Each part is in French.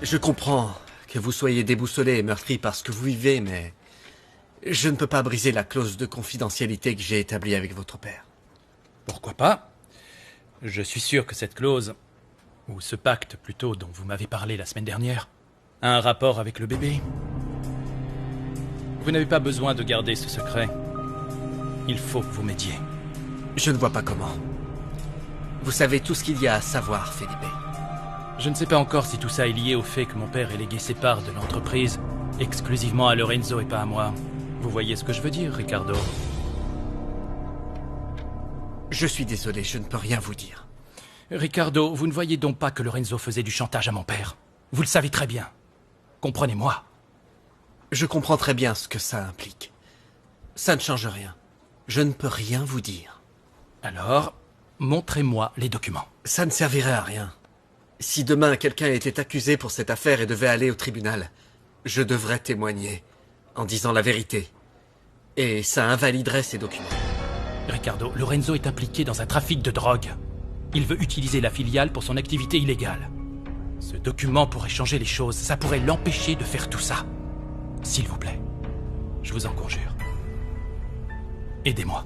Je comprends que vous soyez déboussolé et meurtri par ce que vous vivez, mais je ne peux pas briser la clause de confidentialité que j'ai établie avec votre père. Pourquoi pas? Je suis sûr que cette clause, ou ce pacte plutôt dont vous m'avez parlé la semaine dernière, a un rapport avec le bébé. Vous n'avez pas besoin de garder ce secret. Il faut que vous m'aidiez. Je ne vois pas comment. Vous savez tout ce qu'il y a à savoir, Felipe. Je ne sais pas encore si tout ça est lié au fait que mon père ait légué ses parts de l'entreprise exclusivement à Lorenzo et pas à moi. Vous voyez ce que je veux dire, Ricardo? Je suis désolé, je ne peux rien vous dire. Ricardo, vous ne voyez donc pas que Lorenzo faisait du chantage à mon père? Vous le savez très bien. Comprenez-moi. Je comprends très bien ce que ça implique. Ça ne change rien. Je ne peux rien vous dire. Alors, montrez-moi les documents. Ça ne servirait à rien. Si demain quelqu'un était accusé pour cette affaire et devait aller au tribunal, je devrais témoigner en disant la vérité. Et ça invaliderait ces documents. Ricardo, Lorenzo est impliqué dans un trafic de drogue. Il veut utiliser la filiale pour son activité illégale. Ce document pourrait changer les choses. Ça pourrait l'empêcher de faire tout ça. S'il vous plaît, je vous en conjure. Aidez-moi.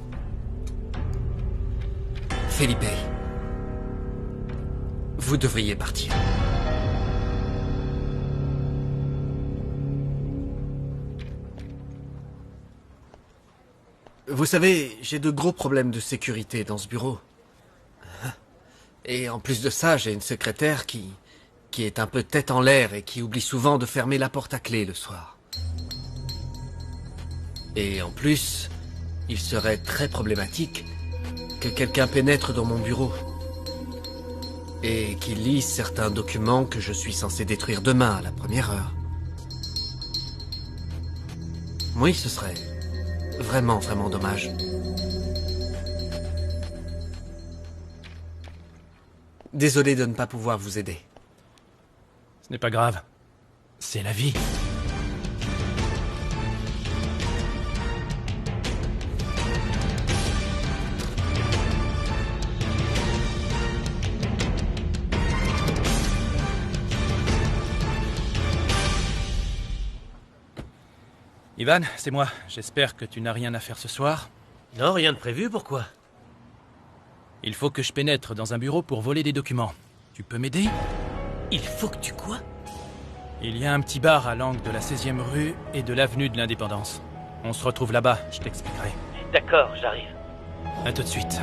Felipe, vous devriez partir. Vous savez, j'ai de gros problèmes de sécurité dans ce bureau. Et en plus de ça, j'ai une secrétaire qui est un peu tête en l'air et qui oublie souvent de fermer la porte à clé le soir. Et en plus, il serait très problématique que quelqu'un pénètre dans mon bureau et qu'il lise certains documents que je suis censé détruire demain à la première heure. Oui, ce serait vraiment, vraiment dommage. Désolé de ne pas pouvoir vous aider. Ce n'est pas grave. C'est la vie. Ivan, c'est moi. J'espère que tu n'as rien à faire ce soir. Non, rien de prévu, pourquoi? Il faut que je pénètre dans un bureau pour voler des documents. Tu peux m'aider? Il faut que tu quoi? Il y a un petit bar à l'angle de la 16e rue et de l'avenue de l'Indépendance. On se retrouve là-bas, je t'expliquerai. D'accord, j'arrive. À tout de suite.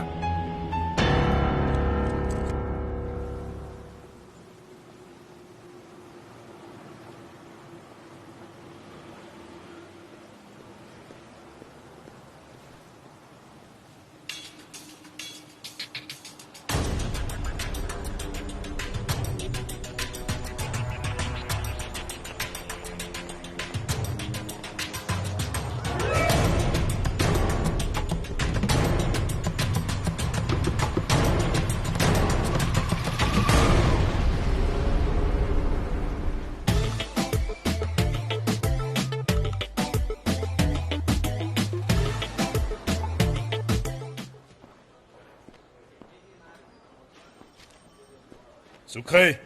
Sucré,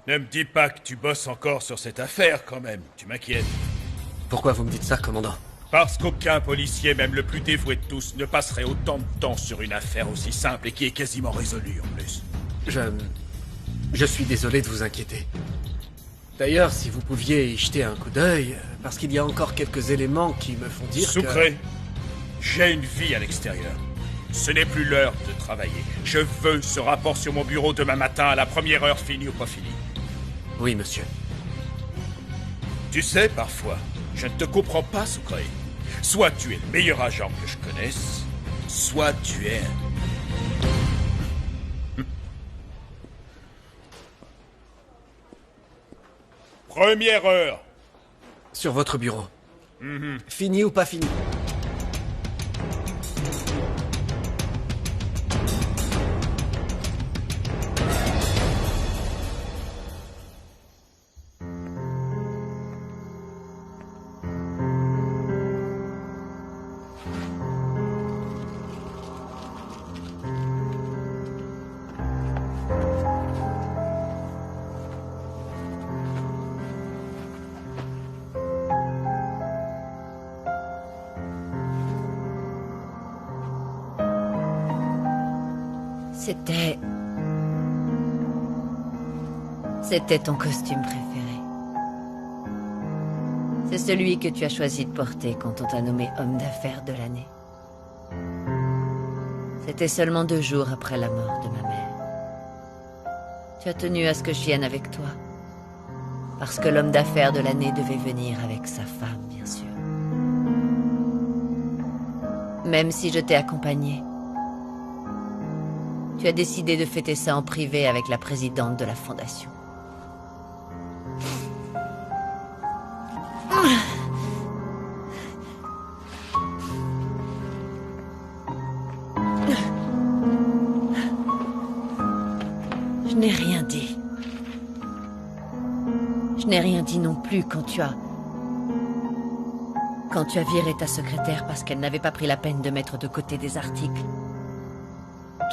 ne me dis pas que tu bosses encore sur cette affaire, quand même. Tu m'inquiètes. Pourquoi vous me dites ça, commandant? Parce qu'aucun policier, même le plus dévoué de tous, ne passerait autant de temps sur une affaire aussi simple et qui est quasiment résolue, en plus. Je suis désolé de vous inquiéter. D'ailleurs, si vous pouviez y jeter un coup d'œil, parce qu'il y a encore quelques éléments qui me font dire Sucré, j'ai une vie à l'extérieur. Ce n'est plus l'heure de travailler. Je veux ce rapport sur mon bureau demain matin à la première heure, fini ou pas fini. Oui, monsieur. Tu sais, parfois, je ne te comprends pas, Sucré. Soit tu es le meilleur agent que je connaisse, soit tu es... Première heure. Sur votre bureau. Fini ou pas fini? C'était ton costume préféré. C'est celui que tu as choisi de porter quand on t'a nommé homme d'affaires de l'année. C'était seulement 2 jours après la mort de ma mère. Tu as tenu à ce que je vienne avec toi. Parce que l'homme d'affaires de l'année devait venir avec sa femme, bien sûr. Même si je t'ai accompagné, tu as décidé de fêter ça en privé avec la présidente de la fondation. Je n'ai rien dit. Je n'ai rien dit non plus quand tu as viré ta secrétaire parce qu'elle n'avait pas pris la peine de mettre de côté des articles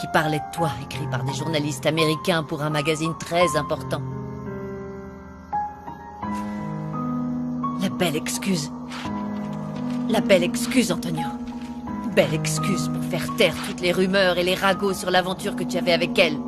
qui parlaient de toi, écrits par des journalistes américains pour un magazine très important. La belle excuse. La belle excuse, Antonio. Belle excuse pour faire taire toutes les rumeurs et les ragots sur l'aventure que tu avais avec elle.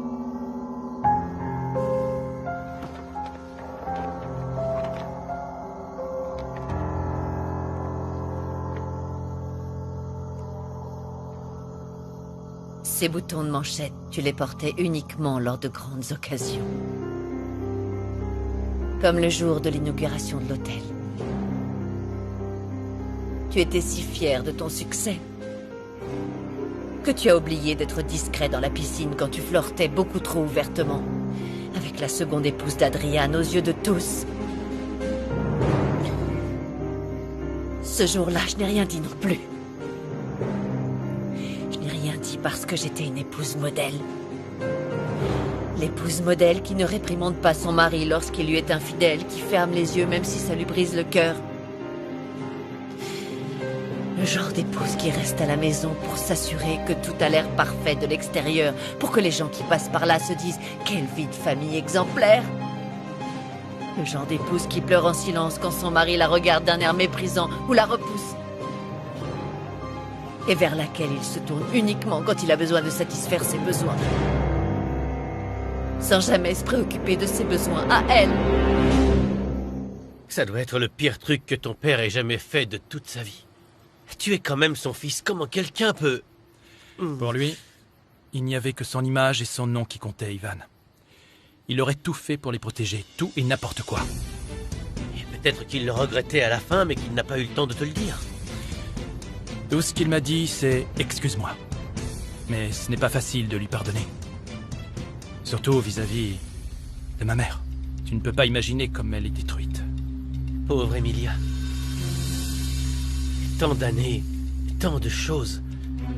Ces boutons de manchette, tu les portais uniquement lors de grandes occasions. Comme le jour de l'inauguration de l'hôtel. Tu étais si fier de ton succès que tu as oublié d'être discret dans la piscine quand tu flirtais beaucoup trop ouvertement avec la seconde épouse d'Adrian aux yeux de tous. Ce jour-là, je n'ai rien dit non plus. Parce que j'étais une épouse modèle. L'épouse modèle qui ne réprimande pas son mari lorsqu'il lui est infidèle, qui ferme les yeux même si ça lui brise le cœur. Le genre d'épouse qui reste à la maison pour s'assurer que tout a l'air parfait de l'extérieur, pour que les gens qui passent par là se disent « Quelle vie de famille exemplaire !» Le genre d'épouse qui pleure en silence quand son mari la regarde d'un air méprisant ou la repousse. Et vers laquelle il se tourne uniquement quand il a besoin de satisfaire ses besoins. Sans jamais se préoccuper de ses besoins à elle. Ça doit être le pire truc que ton père ait jamais fait de toute sa vie. Tu es quand même son fils, comment quelqu'un peut... Pour lui, il n'y avait que son image et son nom qui comptaient, Ivan. Il aurait tout fait pour les protéger, tout et n'importe quoi. Et peut-être qu'il le regrettait à la fin, mais qu'il n'a pas eu le temps de te le dire. Tout ce qu'il m'a dit, c'est « excuse-moi ». Mais ce n'est pas facile de lui pardonner. Surtout vis-à-vis de ma mère. Tu ne peux pas imaginer comme elle est détruite. Pauvre Emilia. Tant d'années, tant de choses.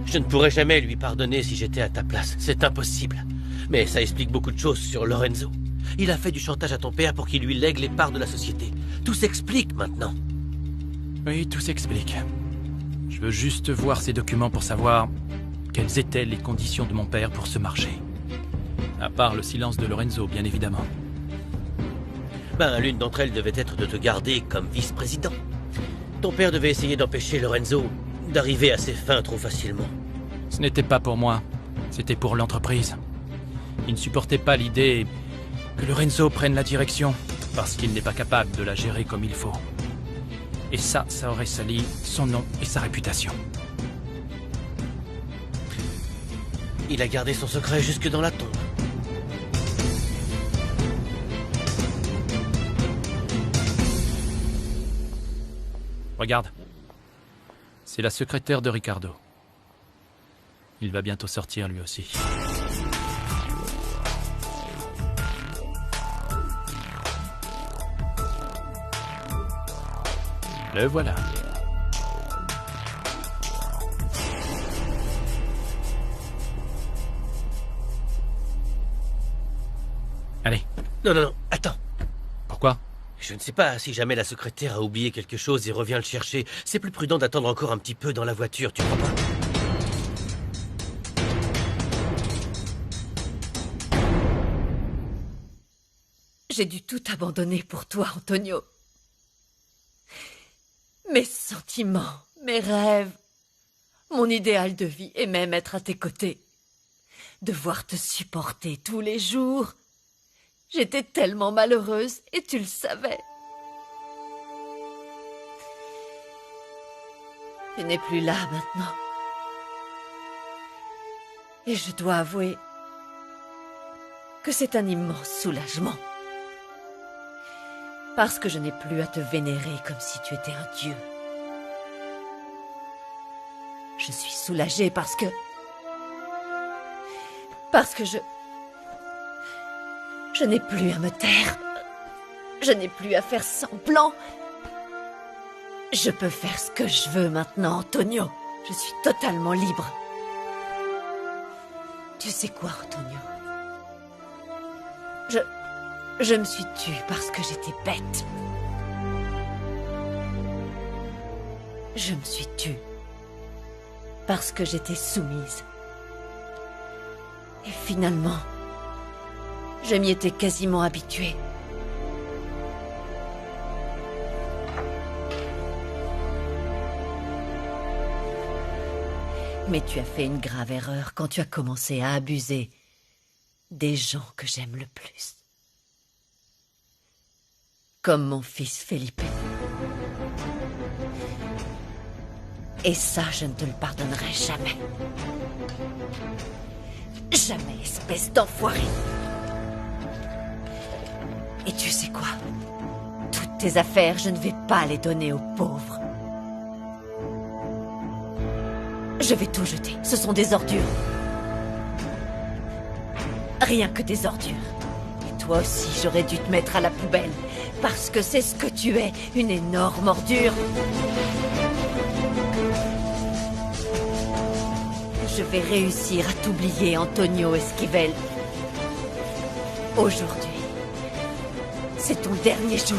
Je ne pourrais jamais lui pardonner si j'étais à ta place. C'est impossible. Mais ça explique beaucoup de choses sur Lorenzo. Il a fait du chantage à ton père pour qu'il lui lègue les parts de la société. Tout s'explique maintenant. Oui, tout s'explique. Je veux juste voir ces documents pour savoir quelles étaient les conditions de mon père pour ce marché. À part le silence de Lorenzo, bien évidemment. Ben, l'une d'entre elles devait être de te garder comme vice-président. Ton père devait essayer d'empêcher Lorenzo d'arriver à ses fins trop facilement. Ce n'était pas pour moi, c'était pour l'entreprise. Il ne supportait pas l'idée que Lorenzo prenne la direction, parce qu'il n'est pas capable de la gérer comme il faut. Et ça aurait sali son nom et sa réputation. Il a gardé son secret jusque dans la tombe. Regarde. C'est la secrétaire de Ricardo. Il va bientôt sortir lui aussi. Le voilà. Allez. Non, attends. Pourquoi? Je ne sais pas, si jamais la secrétaire a oublié quelque chose et revient le chercher, c'est plus prudent d'attendre encore un petit peu dans la voiture, tu crois pas? J'ai dû tout abandonner pour toi, Antonio. Mes sentiments, mes rêves, mon idéal de vie et même être à tes côtés. Devoir te supporter tous les jours. J'étais tellement malheureuse et tu le savais. Tu n'es plus là maintenant. Et je dois avouer que c'est un immense soulagement. Parce que je n'ai plus à te vénérer comme si tu étais un dieu. Je suis soulagée parce que je n'ai plus à me taire. Je n'ai plus à faire semblant. Je peux faire ce que je veux maintenant, Antonio. Je suis totalement libre. Tu sais quoi, Antonio? Je me suis tue parce que j'étais bête. Je me suis tue parce que j'étais soumise. Et finalement, je m'y étais quasiment habituée. Mais tu as fait une grave erreur quand tu as commencé à abuser des gens que j'aime le plus. Comme mon fils Felipe. Et ça, je ne te le pardonnerai jamais. Jamais, espèce d'enfoiré. Et tu sais quoi? Toutes tes affaires, je ne vais pas les donner aux pauvres. Je vais tout jeter. Ce sont des ordures. Rien que des ordures. Et toi aussi, j'aurais dû te mettre à la poubelle. Parce que c'est ce que tu es, une énorme ordure. Je vais réussir à t'oublier, Antonio Esquivel. Aujourd'hui, c'est ton dernier jour.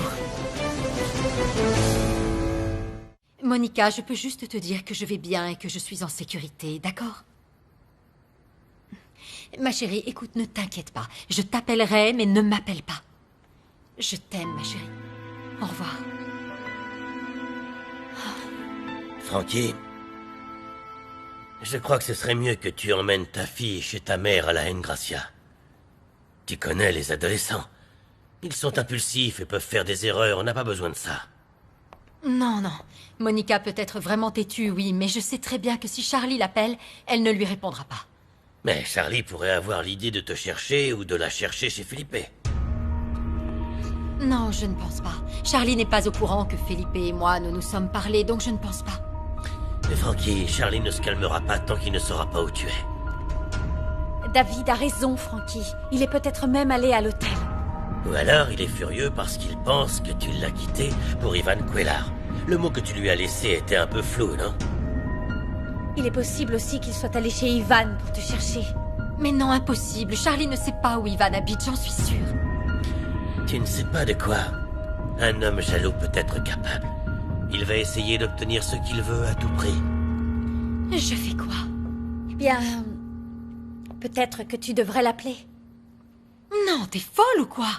Monica, je peux juste te dire que je vais bien et que je suis en sécurité, d'accord? Ma chérie, écoute, ne t'inquiète pas. Je t'appellerai, mais ne m'appelle pas. Je t'aime, ma chérie. Au revoir. Frankie, je crois que ce serait mieux que tu emmènes ta fille chez ta mère à la Engracia. Tu connais les adolescents. Ils sont impulsifs et peuvent faire des erreurs, on n'a pas besoin de ça. Non, non. Monica peut être vraiment têtue, oui, mais je sais très bien que si Charlie l'appelle, elle ne lui répondra pas. Mais Charlie pourrait avoir l'idée de te chercher ou de la chercher chez Felipe. Non, je ne pense pas. Charlie n'est pas au courant que Felipe et moi nous nous sommes parlé, donc je ne pense pas. Mais Frankie, Charlie ne se calmera pas tant qu'il ne saura pas où tu es. David a raison, Frankie. Il est peut-être même allé à l'hôtel. Ou alors il est furieux parce qu'il pense que tu l'as quitté pour Ivan Cuellar. Le mot que tu lui as laissé était un peu flou, non? Il est possible aussi qu'il soit allé chez Ivan pour te chercher. Mais non, impossible. Charlie ne sait pas où Ivan habite, j'en suis sûre. Tu ne sais pas de quoi un homme jaloux peut être capable. Il va essayer d'obtenir ce qu'il veut à tout prix. Je fais quoi? Eh bien... peut-être que tu devrais l'appeler. Non, t'es folle ou quoi?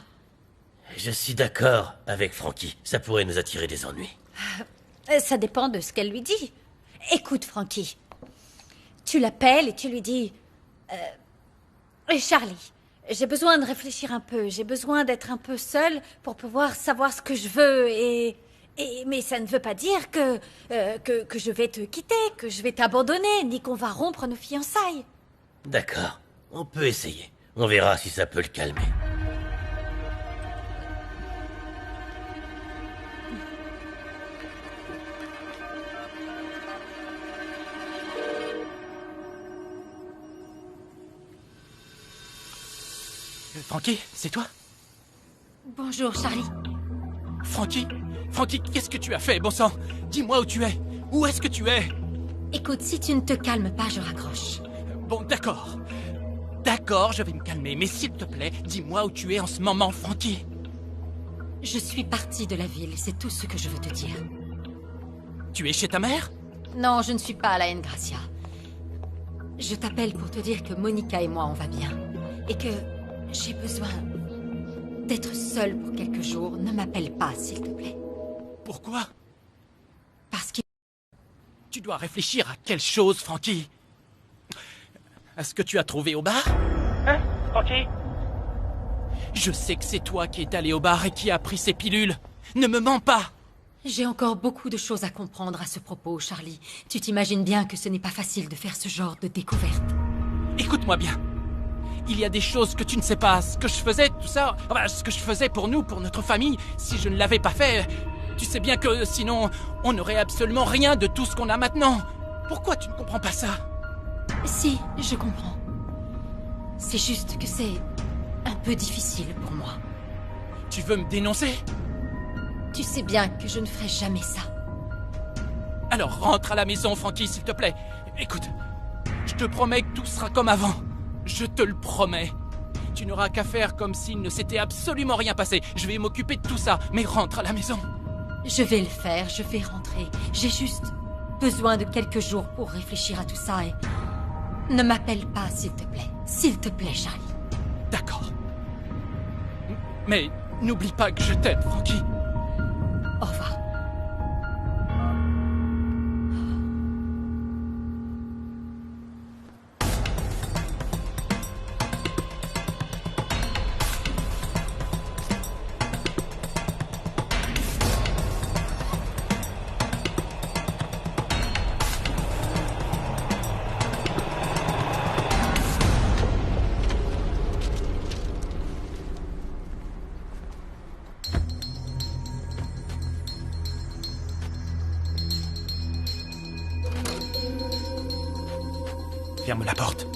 Je suis d'accord avec Frankie. Ça pourrait nous attirer des ennuis. Ça dépend de ce qu'elle lui dit. Écoute, Frankie. Tu l'appelles et tu lui dis... Charlie, j'ai besoin de réfléchir un peu. J'ai besoin d'être un peu seule pour pouvoir savoir ce que je veux mais ça ne veut pas dire que je vais te quitter, que je vais t'abandonner, ni qu'on va rompre nos fiançailles. D'accord. On peut essayer. On verra si ça peut le calmer. Frankie, c'est toi? Bonjour, Charlie. Frankie? Frankie, qu'est-ce que tu as fait, bon sang? Dis-moi où tu es. Où est-ce que tu es? Écoute, si tu ne te calmes pas, je raccroche. Bon, d'accord. D'accord, je vais me calmer, mais s'il te plaît, dis-moi où tu es en ce moment, Frankie. Je suis partie de la ville, c'est tout ce que je veux te dire. Tu es chez ta mère? Non, je ne suis pas à la Engracia. Je t'appelle pour te dire que Monica et moi, on va bien. Et que j'ai besoin d'être seule pour quelques jours. Ne m'appelle pas, s'il te plaît. Pourquoi? Parce que... Tu dois réfléchir à quelque chose, Frankie. à ce que tu as trouvé au bar? Hein, Frankie? Je sais que c'est toi qui es allé au bar et qui as pris ces pilules. Ne me mens pas! J'ai encore beaucoup de choses à comprendre à ce propos, Charlie. Tu t'imagines bien que ce n'est pas facile de faire ce genre de découverte. Écoute-moi bien. Il y a des choses que tu ne sais pas. Ce que je faisais, tout ça... Enfin, ce que je faisais pour nous, pour notre famille, si je ne l'avais pas fait... Tu sais bien que sinon, on n'aurait absolument rien de tout ce qu'on a maintenant. Pourquoi tu ne comprends pas ça? Si, je comprends. C'est juste que c'est un peu difficile pour moi. Tu veux me dénoncer? Tu sais bien que je ne ferai jamais ça. Alors rentre à la maison, Frankie, s'il te plaît. Écoute, je te promets que tout sera comme avant. Je te le promets. Tu n'auras qu'à faire comme s'il ne s'était absolument rien passé. Je vais m'occuper de tout ça, mais rentre à la maison. Je vais le faire, je vais rentrer. J'ai juste besoin de quelques jours pour réfléchir à tout ça et... Ne m'appelle pas, s'il te plaît. S'il te plaît, Charlie. D'accord. Mais n'oublie pas que je t'aime, Frankie. Au revoir. Ferme la porte.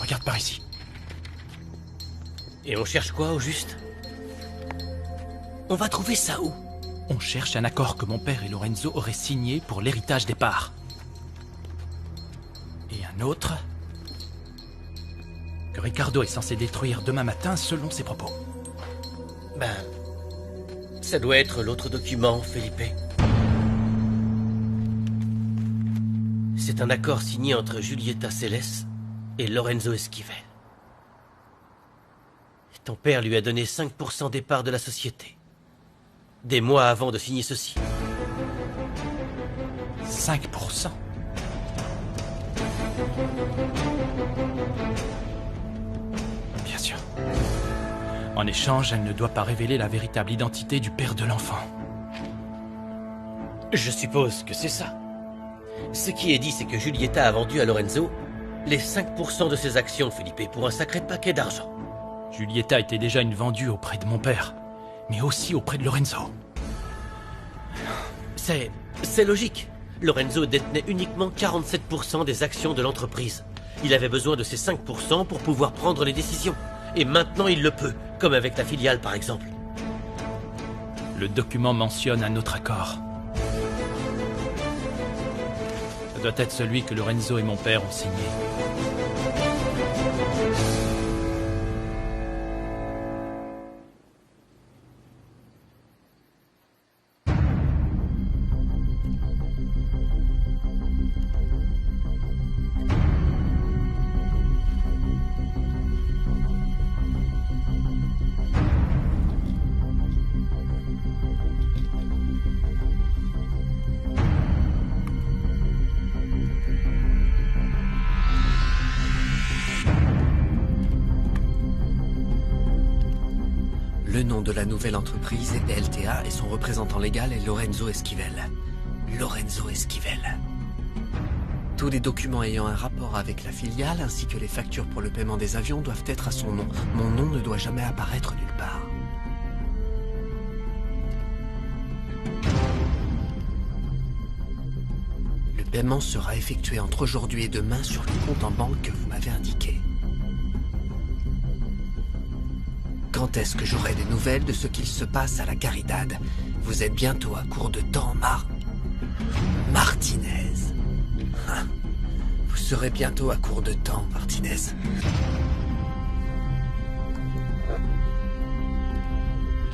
Regarde par ici. Et on cherche quoi, au juste? On va trouver ça où? On cherche un accord que mon père et Lorenzo auraient signé pour l'héritage des parts. Et un autre que Ricardo est censé détruire demain matin selon ses propos. Ben... ça doit être l'autre document, Felipe. C'est un accord signé entre Julieta Celes et Lorenzo Esquivel. Ton père lui a donné 5% des parts de la société. Des mois avant de signer ceci. 5%. Bien sûr. En échange, elle ne doit pas révéler la véritable identité du père de l'enfant. Je suppose que c'est ça. Ce qui est dit, c'est que Julieta a vendu à Lorenzo les 5% de ses actions, Felipe, pour un sacré paquet d'argent. Julieta était déjà une vendue auprès de mon père, mais aussi auprès de Lorenzo. C'est logique. Lorenzo détenait uniquement 47% des actions de l'entreprise. Il avait besoin de ces 5% pour pouvoir prendre les décisions. Et maintenant, il le peut, comme avec la filiale, par exemple. Le document mentionne un autre accord. Ça doit être celui que Lorenzo et mon père ont signé. Le nom de la nouvelle entreprise est LTA et son représentant légal est Lorenzo Esquivel. Lorenzo Esquivel. Tous les documents ayant un rapport avec la filiale ainsi que les factures pour le paiement des avions doivent être à son nom. Mon nom ne doit jamais apparaître nulle part. Le paiement sera effectué entre aujourd'hui et demain sur le compte en banque que vous m'avez indiqué. Quand est-ce que j'aurai des nouvelles de ce qu'il se passe à la Caridad? Vous êtes bientôt à court de temps, Martinez. Hein? Vous serez bientôt à court de temps, Martinez.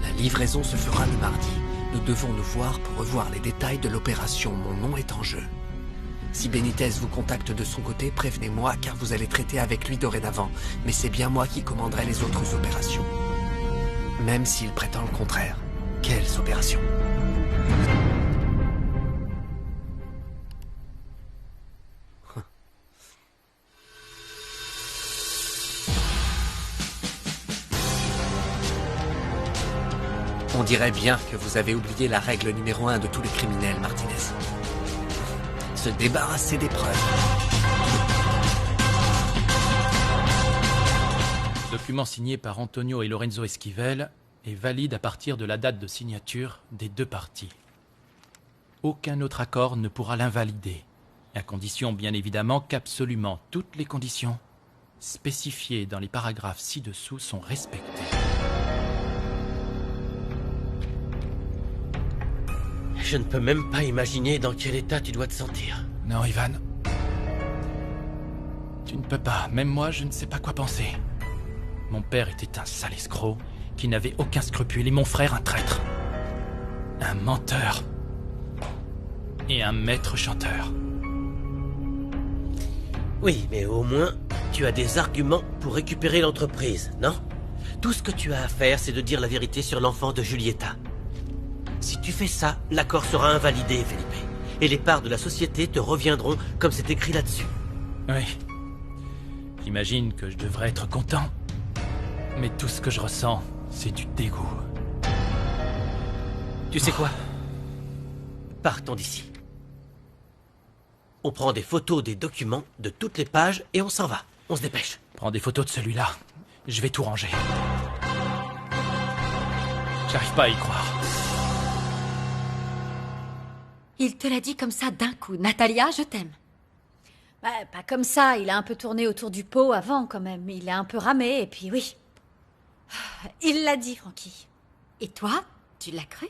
La livraison se fera le mardi. Nous devons nous voir pour revoir les détails de l'opération. Mon nom est en jeu. Si Benitez vous contacte de son côté, prévenez-moi car vous allez traiter avec lui dorénavant. Mais c'est bien moi qui commanderai les autres opérations. Même s'il prétend le contraire. Quelles opérations? On dirait bien que vous avez oublié la règle numéro 1 de tous les criminels, Martinez. Se débarrasser des preuves. Le document signé par Antonio et Lorenzo Esquivel est valide à partir de la date de signature des deux parties. Aucun autre accord ne pourra l'invalider, à condition bien évidemment qu'absolument toutes les conditions spécifiées dans les paragraphes ci-dessous sont respectées. Je ne peux même pas imaginer dans quel état tu dois te sentir. Non, Ivan. Tu ne peux pas. Même moi, je ne sais pas quoi penser. Mon père était un sale escroc qui n'avait aucun scrupule et mon frère un traître. Un menteur. Et un maître chanteur. Oui, mais au moins, tu as des arguments pour récupérer l'entreprise, non? Tout ce que tu as à faire, c'est de dire la vérité sur l'enfant de Giulietta. Si tu fais ça, l'accord sera invalidé, Felipe. Et les parts de la société te reviendront comme c'est écrit là-dessus. Oui. J'imagine que je devrais être content. Mais tout ce que je ressens, c'est du dégoût. Tu sais quoi? Partons d'ici. On prend des photos des documents de toutes les pages et on s'en va. On se dépêche. Prends des photos de celui-là. Je vais tout ranger. J'arrive pas à y croire. Il te l'a dit comme ça d'un coup. Natalia, je t'aime. Bah, pas comme ça, il a un peu tourné autour du pot avant quand même. Il a un peu ramé et puis oui. Il l'a dit, Frankie. Et toi, tu l'as cru?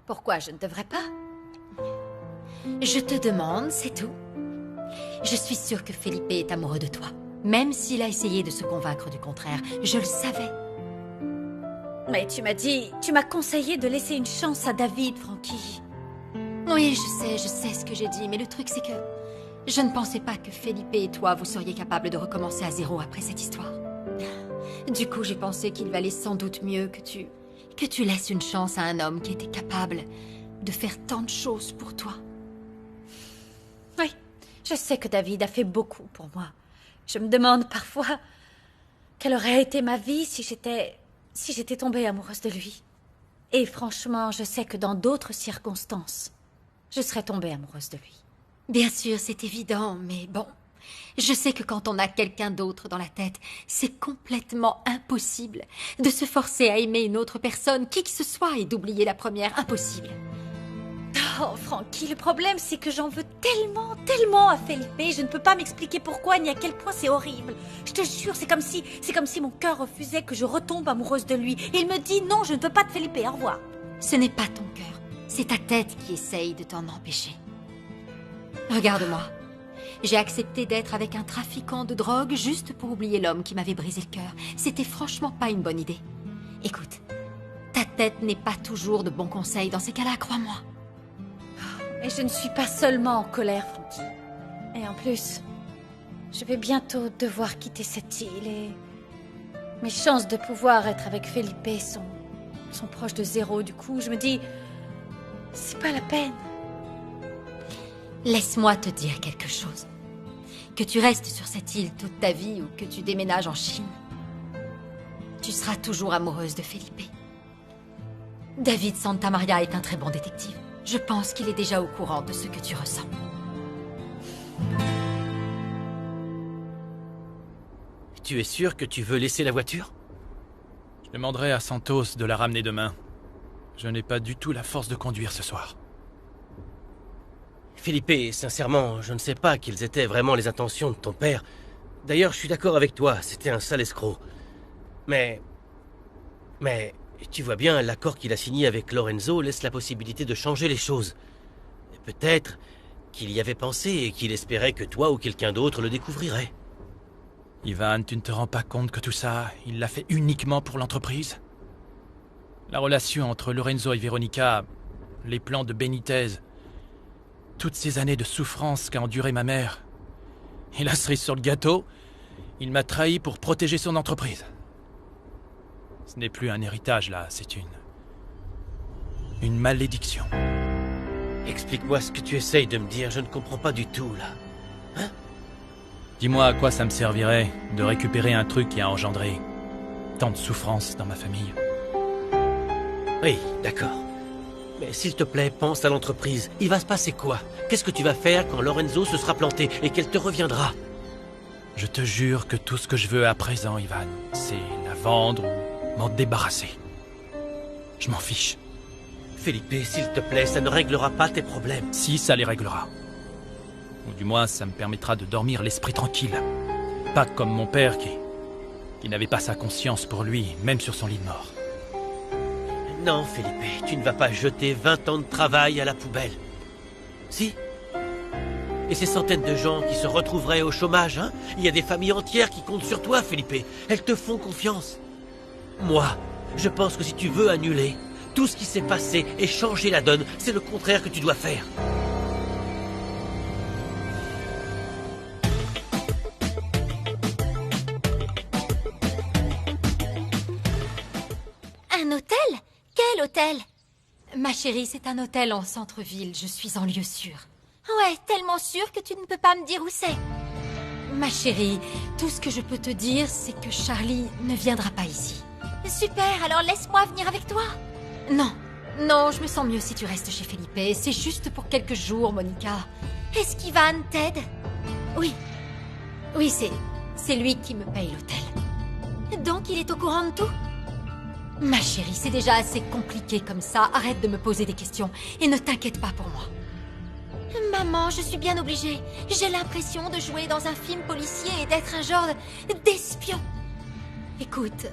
Pourquoi je ne devrais pas? Je te demande, c'est tout. Je suis sûre que Felipe est amoureux de toi. Même s'il a essayé de se convaincre du contraire. Je le savais. Mais tu m'as conseillé de laisser une chance à David, Frankie. Oui, je sais ce que j'ai dit, mais le truc c'est que je ne pensais pas que Felipe et toi vous seriez capables de recommencer à zéro après cette histoire. Du coup, j'ai pensé qu'il valait sans doute mieux que tu laisses une chance à un homme qui était capable de faire tant de choses pour toi. Oui, je sais que David a fait beaucoup pour moi. Je me demande parfois quelle aurait été ma vie si j'étais tombée amoureuse de lui. Et franchement, je sais que dans d'autres circonstances, je serais tombée amoureuse de lui. Bien sûr, c'est évident, mais bon, je sais que quand on a quelqu'un d'autre dans la tête, c'est complètement impossible de se forcer à aimer une autre personne, qui que ce soit, et d'oublier la première. Impossible. Oh, Frankie, le problème, c'est que j'en veux tellement, tellement à Felipe. Je ne peux pas m'expliquer pourquoi ni à quel point c'est horrible. Je te jure, c'est comme si mon cœur refusait que je retombe amoureuse de lui. Et il me dit non, je ne veux pas de Felipe, au revoir. Ce n'est pas ton cœur, c'est ta tête qui essaye de t'en empêcher. Regarde-moi. J'ai accepté d'être avec un trafiquant de drogue juste pour oublier l'homme qui m'avait brisé le cœur. C'était franchement pas une bonne idée. Écoute, ta tête n'est pas toujours de bons conseils dans ces cas-là, crois-moi. Et je ne suis pas seulement en colère, Frankie. Et en plus, je vais bientôt devoir quitter cette île et mes chances de pouvoir être avec Felipe sont proches de zéro. Du coup, je me dis, c'est pas la peine. Laisse-moi te dire quelque chose. Que tu restes sur cette île toute ta vie ou que tu déménages en Chine, tu seras toujours amoureuse de Felipe. David Santamaria est un très bon détective. Je pense qu'il est déjà au courant de ce que tu ressens. Tu es sûr que tu veux laisser la voiture? Je demanderai à Santos de la ramener demain. Je n'ai pas du tout la force de conduire ce soir. Felipe, sincèrement, je ne sais pas quelles étaient vraiment les intentions de ton père. D'ailleurs, je suis d'accord avec toi, c'était un sale escroc. Mais tu vois bien, l'accord qu'il a signé avec Lorenzo laisse la possibilité de changer les choses. Et peut-être qu'il y avait pensé et qu'il espérait que toi ou quelqu'un d'autre le découvrirait. Ivan, tu ne te rends pas compte que tout ça, il l'a fait uniquement pour l'entreprise? La relation entre Lorenzo et Veronica, les plans de Benitez, toutes ces années de souffrance qu'a enduré ma mère. Et la cerise sur le gâteau, il m'a trahi pour protéger son entreprise. Ce n'est plus un héritage, là, c'est une malédiction. Explique-moi ce que tu essayes de me dire, je ne comprends pas du tout, là. Hein? Dis-moi à quoi ça me servirait de récupérer un truc qui a engendré tant de souffrance dans ma famille. Oui, d'accord. Mais s'il te plaît, pense à l'entreprise. Il va se passer quoi? Qu'est-ce que tu vas faire quand Lorenzo se sera planté et qu'elle te reviendra? Je te jure que tout ce que je veux à présent, Ivan, c'est la vendre ou m'en débarrasser. Je m'en fiche. Felipe, s'il te plaît, ça ne réglera pas tes problèmes. Si, ça les réglera. Ou du moins, ça me permettra de dormir l'esprit tranquille. Pas comme mon père qui n'avait pas sa conscience pour lui, même sur son lit de mort. Non, Felipe, tu ne vas pas jeter 20 ans de travail à la poubelle. Si? Et ces centaines de gens qui se retrouveraient au chômage, hein? Il y a des familles entières qui comptent sur toi, Felipe. Elles te font confiance. Moi, je pense que si tu veux annuler tout ce qui s'est passé et changer la donne, c'est le contraire que tu dois faire. Un hôtel? Quel hôtel? Ma chérie, c'est un hôtel en centre-ville. Je suis en lieu sûr. Ouais, tellement sûr que tu ne peux pas me dire où c'est. Ma chérie, tout ce que je peux te dire, c'est que Charlie ne viendra pas ici. Super, alors laisse-moi venir avec toi. Non, non, je me sens mieux si tu restes chez Felipe. C'est juste pour quelques jours, Monica. Est-ce qu'Ivan t'aide? Oui. Oui, c'est lui qui me paye l'hôtel. Donc il est au courant de tout? Ma chérie, c'est déjà assez compliqué comme ça. Arrête de me poser des questions et ne t'inquiète pas pour moi. Maman, je suis bien obligée. J'ai l'impression de jouer dans un film policier et d'être un genre d'espion. Écoute,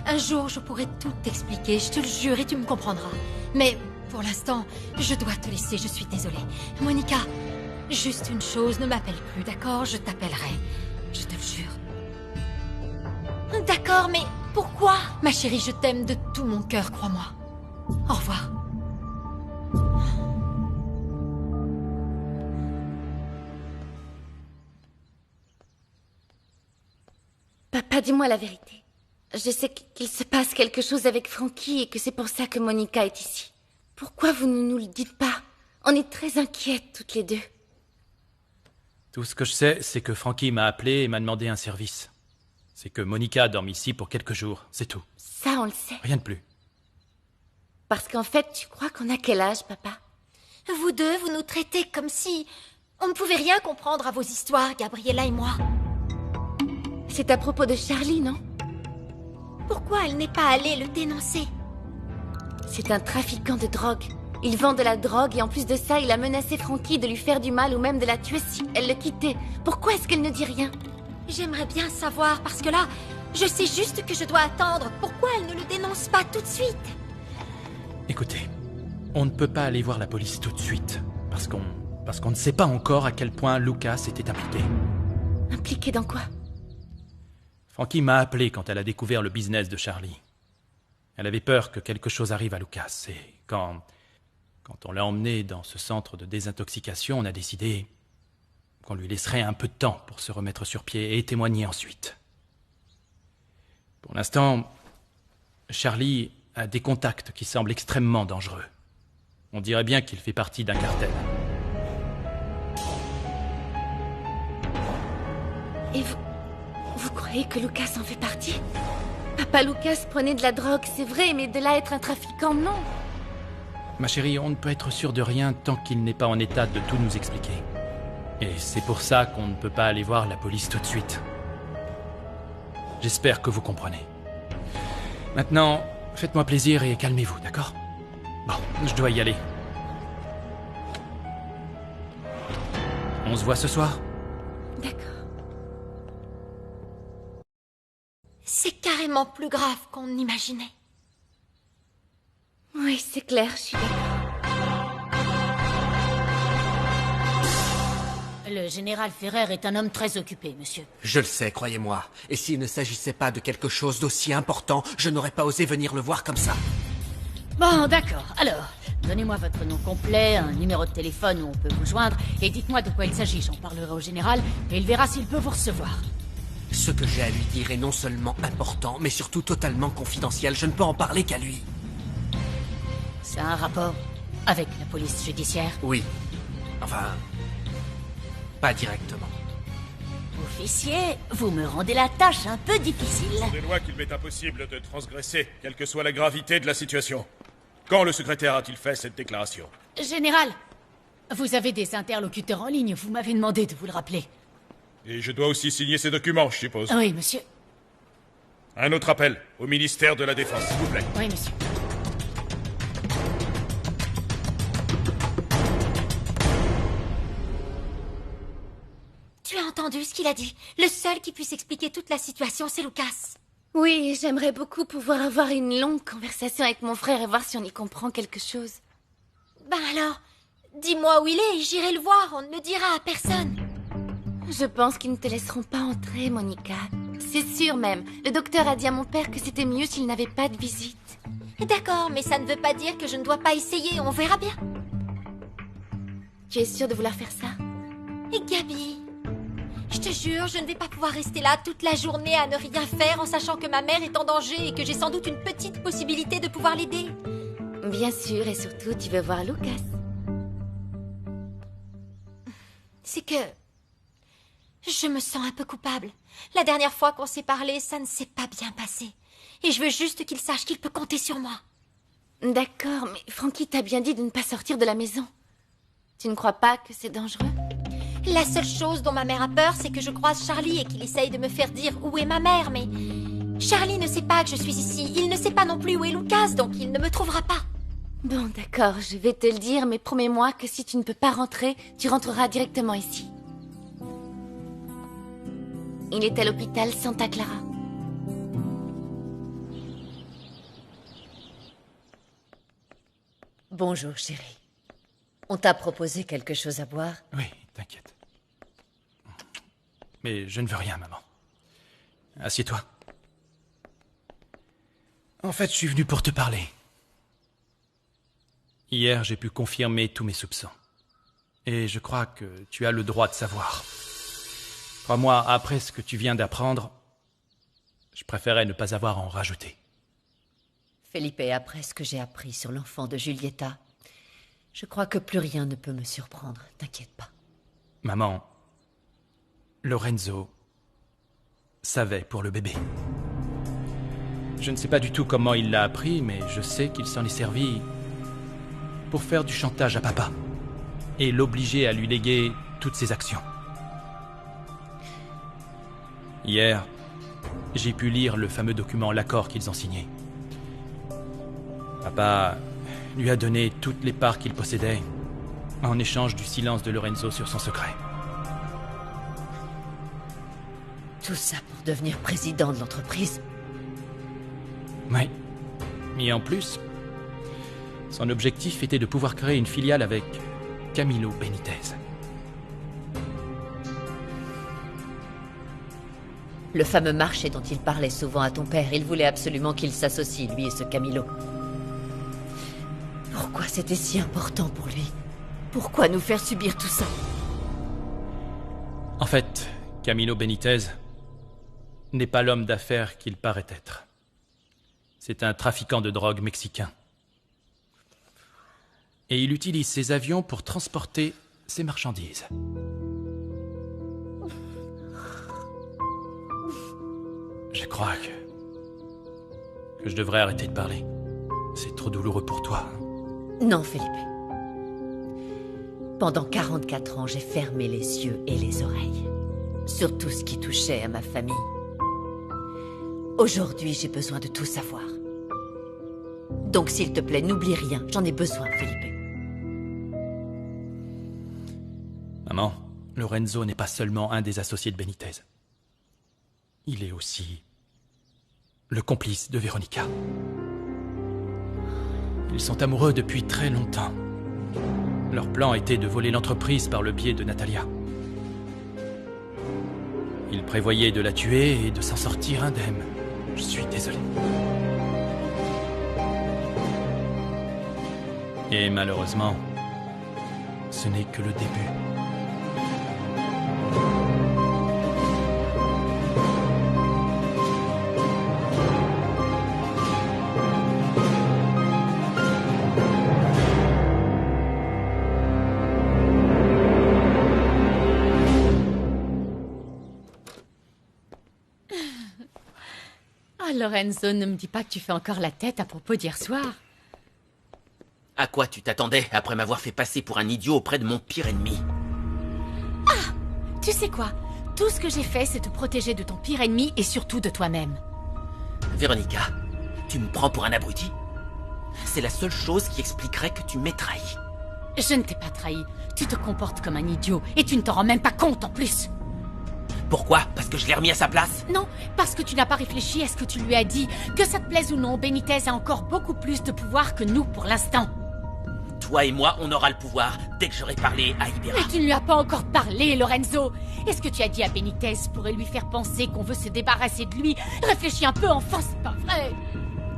un jour je pourrai tout t'expliquer, je te le jure, et tu me comprendras. Mais pour l'instant, je dois te laisser, je suis désolée. Monica, juste une chose, ne m'appelle plus, d'accord? Je t'appellerai, je te le jure. D'accord, mais pourquoi? Ma chérie, je t'aime de tout mon cœur, crois-moi. Au revoir. Papa, dis-moi la vérité. Je sais qu'il se passe quelque chose avec Frankie et que c'est pour ça que Monica est ici. Pourquoi vous ne nous le dites pas? On est très inquiètes toutes les deux. Tout ce que je sais, c'est que Frankie m'a appelé et m'a demandé un service. C'est que Monica dorme ici pour quelques jours, c'est tout. Ça, on le sait. Rien de plus. Parce qu'en fait, tu crois qu'on a quel âge, papa? Vous deux, vous nous traitez comme si... On ne pouvait rien comprendre à vos histoires, Gabriella et moi. C'est à propos de Charlie, non? Pourquoi elle n'est pas allée le dénoncer? C'est un trafiquant de drogue. Il vend de la drogue et en plus de ça, il a menacé Frankie de lui faire du mal ou même de la tuer si elle le quittait. Pourquoi est-ce qu'elle ne dit rien? J'aimerais bien savoir, parce que là, je sais juste que je dois attendre. Pourquoi elle ne le dénonce pas tout de suite? Écoutez, on ne peut pas aller voir la police tout de suite, parce qu'on ne sait pas encore à quel point Lucas était impliqué. Impliqué dans quoi? Frankie m'a appelé quand elle a découvert le business de Charlie. Elle avait peur que quelque chose arrive à Lucas, et quand on l'a emmené dans ce centre de désintoxication, on a décidé qu'on lui laisserait un peu de temps pour se remettre sur pied et témoigner ensuite. Pour l'instant, Charlie a des contacts qui semblent extrêmement dangereux. On dirait bien qu'il fait partie d'un cartel. Et vous croyez que Lucas en fait partie? Papa, Lucas prenait de la drogue, c'est vrai, mais de là à être un trafiquant, non. Ma chérie, on ne peut être sûr de rien tant qu'il n'est pas en état de tout nous expliquer. Et c'est pour ça qu'on ne peut pas aller voir la police tout de suite. J'espère que vous comprenez. Maintenant, faites-moi plaisir et calmez-vous, d'accord? Bon, je dois y aller. On se voit ce soir? D'accord. C'est carrément plus grave qu'on n'imaginait. Oui, c'est clair, je suis d'accord. Le général Ferrer est un homme très occupé, monsieur. Je le sais, croyez-moi. Et s'il ne s'agissait pas de quelque chose d'aussi important, je n'aurais pas osé venir le voir comme ça. Bon, d'accord. Alors, donnez-moi votre nom complet, un numéro de téléphone où on peut vous joindre, et dites-moi de quoi il s'agit. J'en parlerai au général, et il verra s'il peut vous recevoir. Ce que j'ai à lui dire est non seulement important, mais surtout totalement confidentiel. Je ne peux en parler qu'à lui. C'est un rapport avec la police judiciaire? Oui. Enfin... pas directement. Officier, vous me rendez la tâche un peu difficile. Des lois qu'il m'est impossible de transgresser, quelle que soit la gravité de la situation. Quand le secrétaire a-t-il fait cette déclaration? Général, vous avez des interlocuteurs en ligne, vous m'avez demandé de vous le rappeler. Et je dois aussi signer ces documents, je suppose. Oui, monsieur. Un autre appel, au ministère de la Défense, s'il vous plaît. Oui, monsieur. Tu as entendu ce qu'il a dit? Le seul qui puisse expliquer toute la situation, c'est Lucas. Oui, j'aimerais beaucoup pouvoir avoir une longue conversation avec mon frère et voir si on y comprend quelque chose. Ben alors, dis-moi où il est et j'irai le voir, on ne le dira à personne. Je pense qu'ils ne te laisseront pas entrer, Monica. C'est sûr même. Le docteur a dit à mon père que c'était mieux s'il n'avait pas de visite. D'accord, mais ça ne veut pas dire que je ne dois pas essayer, on verra bien. Tu es sûre de vouloir faire ça? Et Gabi, je te jure, je ne vais pas pouvoir rester là toute la journée à ne rien faire en sachant que ma mère est en danger et que j'ai sans doute une petite possibilité de pouvoir l'aider. Bien sûr, et surtout, tu veux voir Lucas. C'est que... je me sens un peu coupable. La dernière fois qu'on s'est parlé, ça ne s'est pas bien passé. Et je veux juste qu'il sache qu'il peut compter sur moi. D'accord, mais Frankie t'a bien dit de ne pas sortir de la maison. Tu ne crois pas que c'est dangereux? La seule chose dont ma mère a peur, c'est que je croise Charlie et qu'il essaye de me faire dire où est ma mère, mais... Charlie ne sait pas que je suis ici. Il ne sait pas non plus où est Lucas, donc il ne me trouvera pas. Bon, d'accord, je vais te le dire, mais promets-moi que si tu ne peux pas rentrer, tu rentreras directement ici. Il est à l'hôpital Santa Clara. Bonjour, chérie. On t'a proposé quelque chose à boire? Oui, t'inquiète. Mais je ne veux rien, maman. Assieds-toi. En fait, je suis venu pour te parler. Hier, j'ai pu confirmer tous mes soupçons. Et je crois que tu as le droit de savoir. Crois-moi, après ce que tu viens d'apprendre, je préférais ne pas avoir à en rajouter. Felipe, après ce que j'ai appris sur l'enfant de Giulietta, je crois que plus rien ne peut me surprendre. T'inquiète pas. Maman, Lorenzo savait pour le bébé. Je ne sais pas du tout comment il l'a appris, mais je sais qu'il s'en est servi pour faire du chantage à papa et l'obliger à lui léguer toutes ses actions. Hier, j'ai pu lire le fameux document, l'accord qu'ils ont signé. Papa lui a donné toutes les parts qu'il possédait en échange du silence de Lorenzo sur son secret. Tout ça pour devenir président de l'entreprise? Oui. Et en plus, son objectif était de pouvoir créer une filiale avec Camilo Benitez. Le fameux marché dont il parlait souvent à ton père, il voulait absolument qu'il s'associe, lui et ce Camilo. Pourquoi c'était si important pour lui? Pourquoi nous faire subir tout ça? En fait, Camilo Benitez n'est pas l'homme d'affaires qu'il paraît être. C'est un trafiquant de drogue mexicain. Et il utilise ses avions pour transporter ses marchandises. Je crois que je devrais arrêter de parler. C'est trop douloureux pour toi. Non, Felipe. Pendant 44 ans, j'ai fermé les yeux et les oreilles sur tout ce qui touchait à ma famille. Aujourd'hui, j'ai besoin de tout savoir. Donc, s'il te plaît, n'oublie rien. J'en ai besoin, Felipe. Maman, Lorenzo n'est pas seulement un des associés de Benitez. Il est aussi le complice de Veronica. Ils sont amoureux depuis très longtemps. Leur plan était de voler l'entreprise par le biais de Natalia. Ils prévoyaient de la tuer et de s'en sortir indemne. Je suis désolé. Et malheureusement, ce n'est que le début. Lorenzo, ne me dis pas que tu fais encore la tête à propos d'hier soir. À quoi tu t'attendais après m'avoir fait passer pour un idiot auprès de mon pire ennemi? Tu sais quoi? Tout ce que j'ai fait, c'est te protéger de ton pire ennemi et surtout de toi-même. Véronica, tu me prends pour un abruti? C'est la seule chose qui expliquerait que tu m'aies trahi. Je ne t'ai pas trahi. Tu te comportes comme un idiot et tu ne t'en rends même pas compte en plus. Pourquoi? Parce que je l'ai remis à sa place? Non, parce que tu n'as pas réfléchi à ce que tu lui as dit. Que ça te plaise ou non, Benitez a encore beaucoup plus de pouvoir que nous pour l'instant. Toi et moi, on aura le pouvoir dès que j'aurai parlé à Iberra. Mais tu ne lui as pas encore parlé, Lorenzo. Est-ce que tu as dit à Benitez pourrait lui faire penser qu'on veut se débarrasser de lui? Réfléchis un peu, enfin, c'est pas vrai.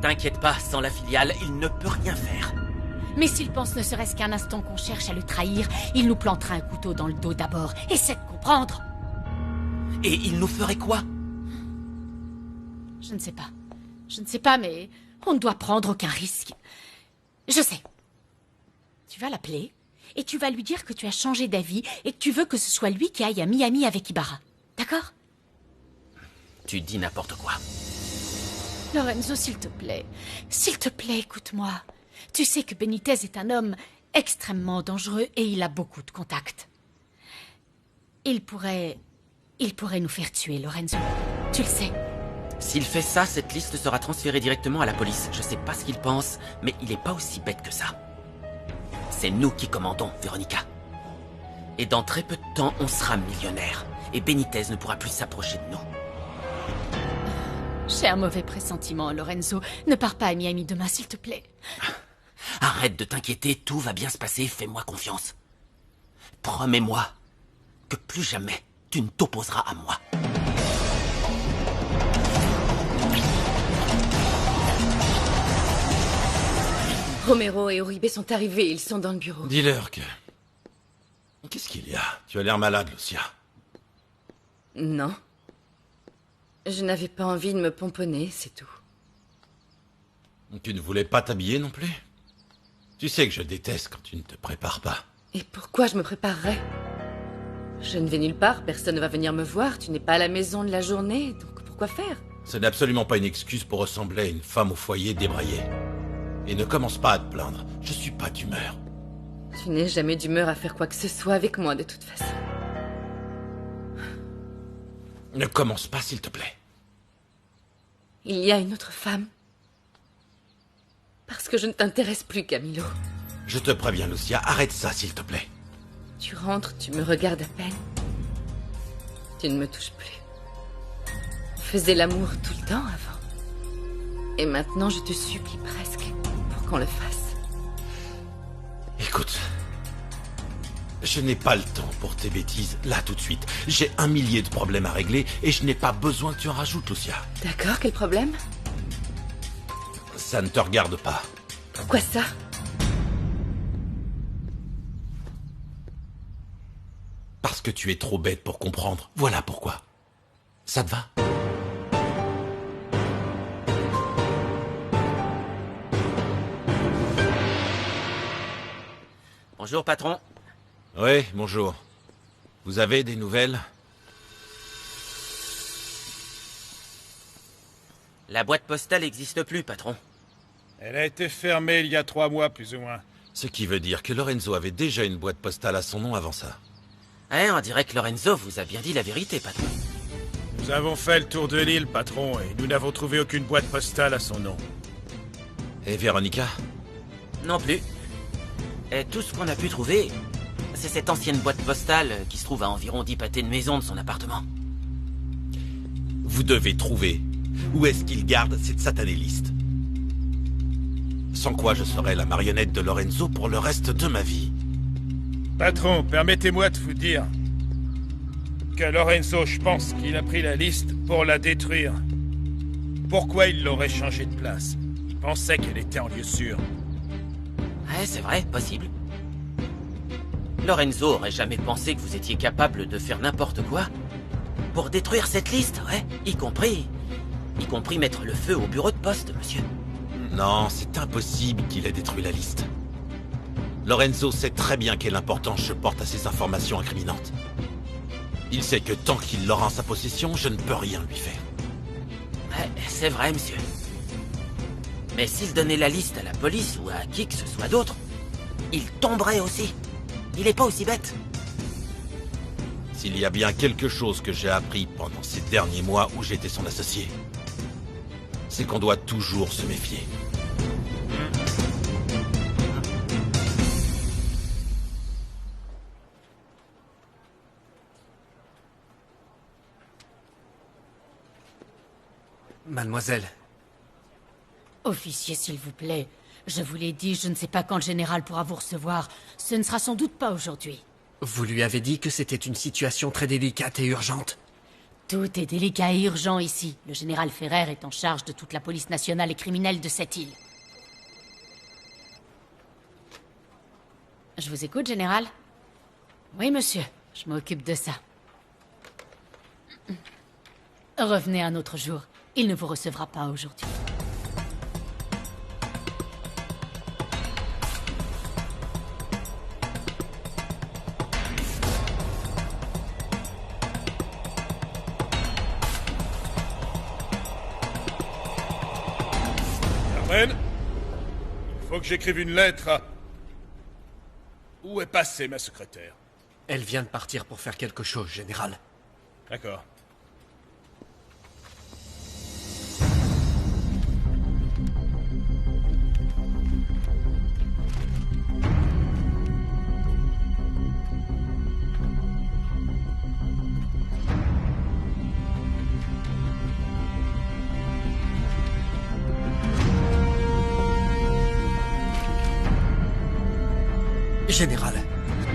T'inquiète pas, sans la filiale, il ne peut rien faire. Mais s'il pense ne serait-ce qu'un instant qu'on cherche à le trahir, il nous plantera un couteau dans le dos d'abord. Essaie de comprendre. Et il nous ferait quoi? Je ne sais pas. Je ne sais pas, mais on ne doit prendre aucun risque. Je sais. Tu vas l'appeler et tu vas lui dire que tu as changé d'avis et que tu veux que ce soit lui qui aille à Miami avec Ibarra. D'accord? Tu dis n'importe quoi. Lorenzo, s'il te plaît, écoute-moi. Tu sais que Benitez est un homme extrêmement dangereux et il a beaucoup de contacts. Il pourrait nous faire tuer, Lorenzo. Tu le sais. S'il fait ça, cette liste sera transférée directement à la police. Je sais pas ce qu'il pense, mais il est pas aussi bête que ça. C'est nous qui commandons, Véronica. Et dans très peu de temps, on sera millionnaire. Et Benitez ne pourra plus s'approcher de nous. J'ai un mauvais pressentiment, Lorenzo. Ne pars pas à Miami demain, s'il te plaît. Arrête de t'inquiéter, tout va bien se passer, fais-moi confiance. Promets-moi que plus jamais tu ne t'opposeras à moi. Romero et Uribe sont arrivés, ils sont dans le bureau. Dis-leur que... Qu'est-ce qu'il y a? Tu as l'air malade, Lucia. Non. Je n'avais pas envie de me pomponner, c'est tout. Tu ne voulais pas t'habiller non plus? Tu sais que je déteste quand tu ne te prépares pas. Et pourquoi je me préparerais? Je ne vais nulle part, personne ne va venir me voir, tu n'es pas à la maison de la journée, donc pourquoi faire? Ce n'est absolument pas une excuse pour ressembler à une femme au foyer débraillée. Et ne commence pas à te plaindre, je suis pas d'humeur. Tu n'es jamais d'humeur à faire quoi que ce soit avec moi, de toute façon. Ne commence pas, s'il te plaît. Il y a une autre femme. Parce que je ne t'intéresse plus, Camilo. Je te préviens, Lucia, arrête ça, s'il te plaît. Tu rentres, tu me regardes à peine. Tu ne me touches plus. On faisait l'amour tout le temps avant. Et maintenant, je te supplie presque pour qu'on le fasse. Écoute, je n'ai pas le temps pour tes bêtises, là tout de suite. J'ai 1 millier de problèmes à régler et je n'ai pas besoin que tu en rajoutes, Lucia. D'accord, quel problème? Ça ne te regarde pas. Pourquoi ça? Parce que tu es trop bête pour comprendre. Voilà pourquoi. Ça te va? Bonjour, patron. Oui, bonjour. Vous avez des nouvelles? La boîte postale n'existe plus, patron. Elle a été fermée il y a 3 mois, plus ou moins. Ce qui veut dire que Lorenzo avait déjà une boîte postale à son nom avant ça. On dirait que Lorenzo vous a bien dit la vérité, patron. Nous avons fait le tour de l'île, patron, et nous n'avons trouvé aucune boîte postale à son nom. Et Véronica? Non plus. Et tout ce qu'on a pu trouver, c'est cette ancienne boîte postale qui se trouve à environ 10 pâtés de maison de son appartement. Vous devez trouver où est-ce qu'il garde cette satanée liste. Sans quoi je serai la marionnette de Lorenzo pour le reste de ma vie. Patron, permettez-moi de vous dire que Lorenzo, je pense qu'il a pris la liste pour la détruire. Pourquoi il l'aurait changé de place? Il pensait qu'elle était en lieu sûr. Ouais, c'est vrai, possible. Lorenzo aurait jamais pensé que vous étiez capable de faire n'importe quoi pour détruire cette liste, ouais, y compris mettre le feu au bureau de poste, monsieur. Non, c'est impossible qu'il ait détruit la liste. Lorenzo sait très bien quelle importance je porte à ces informations incriminantes. Il sait que tant qu'il l'aura en sa possession, je ne peux rien lui faire. Ouais, c'est vrai, monsieur. Mais s'il donnait la liste à la police ou à qui que ce soit d'autre, il tomberait aussi. Il est pas aussi bête. S'il y a bien quelque chose que j'ai appris pendant ces derniers mois où j'étais son associé, c'est qu'on doit toujours se méfier. Mademoiselle. Officier, s'il vous plaît. Je vous l'ai dit, je ne sais pas quand le général pourra vous recevoir. Ce ne sera sans doute pas aujourd'hui. Vous lui avez dit que c'était une situation très délicate et urgente. Tout est délicat et urgent ici. Le général Ferrer est en charge de toute la police nationale et criminelle de cette île. Je vous écoute, général? Oui, monsieur. Je m'occupe de ça. Revenez un autre jour. Il ne vous recevra pas aujourd'hui. Carmen, il faut que j'écrive une lettre à... Où est passée ma secrétaire? Elle vient de partir pour faire quelque chose, général. D'accord. Général,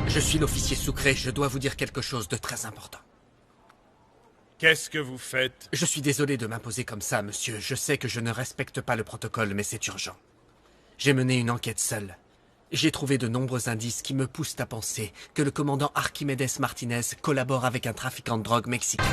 je suis l'officier Sucré, je dois vous dire quelque chose de très important. Qu'est-ce que vous faites? Je suis désolé de m'imposer comme ça, monsieur. Je sais que je ne respecte pas le protocole, mais c'est urgent. J'ai mené une enquête seule. J'ai trouvé de nombreux indices qui me poussent à penser que le commandant Archimedes Martinez collabore avec un trafiquant de drogue mexicain.